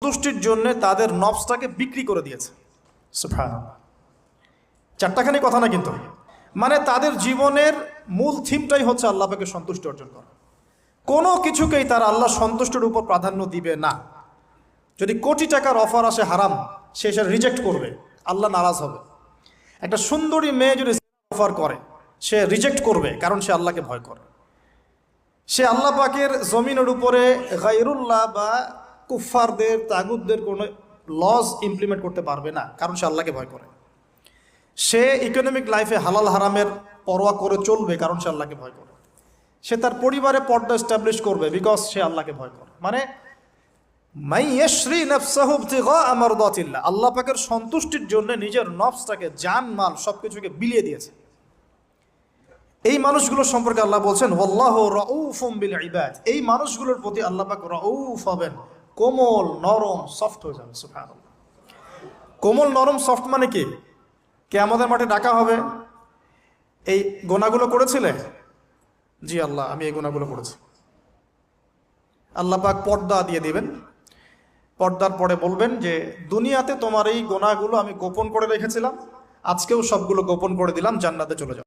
সন্তুষ্টির জন্য তাদের নফসটাকে বিক্রি করে দিয়েছে। সুবহানাল্লাহ। চারটাখানি কথা না, কিন্তু মানে তাদের জীবনের মূল থিমটাই হচ্ছে আল্লাহ পাকে সন্তুষ্টি অর্জন করা। কোনো কিছুকেই তারা আল্লাহ সন্তুষ্টির উপর প্রাধান্য দিবে না। যদি কোটি টাকার অফার আসে হারাম, সে সেটা রিজেক্ট করবে, আল্লাহ নারাজ হবে। একটা সুন্দরী মেয়ে যদি অফার করে, সে রিজেক্ট করবে, কারণ সে আল্লাহকে ভয় করে। সে আল্লাহ পাকের জমিনের উপরে গায়রুল্লাহ বা কুফফারদের তাগুতদের কোনো লজ ইমপ্লিমেন্ট করতে পারবে না, কারণ সে আল্লাহকে ভয় করে। সে ইকোনমিক লাইফে হালাল হারামের পরোয়া করে চলবে, কারণ সে আল্লাহকে ভয় করে। সে তার পরিবারে পর্দা এস্টাবলিশ করবে, বিকজ সে আল্লাহকে ভয় করে। মানে আল্লাহ পাকের সন্তুষ্টির জন্য নিজের নফসটাকে, জান মাল সবকিছুকে বিলিয়ে দিয়েছে। এই মানুষগুলোর সম্পর্কে আল্লাহ বলছেন ওয়াল্লাহু রাউফুম বিল ইবাদ। এই মানুষগুলোর প্রতি আল্লাহ পাক রাউফ হবেন, কোমল নরম সফট হয়ে যাবে। সুবহানাল্লাহ। কোমল নরম সফট মানে কি? কিয়ামতের মাঠে ডাকা হবে, এই গুনাহগুলো করেছিলে? জি আল্লাহ, আমি এই গুনাহগুলো করেছি। আল্লাহ পাক পর্দা দিয়ে দিবেন। পর্দার পরে বলবেন যে দুনিয়াতে তোমার এই গুনাহগুলো আমি গোপন করে রেখেছিলাম, আজকেও সবগুলো গোপন করে দিলাম, জান্নাতে চলে যাও।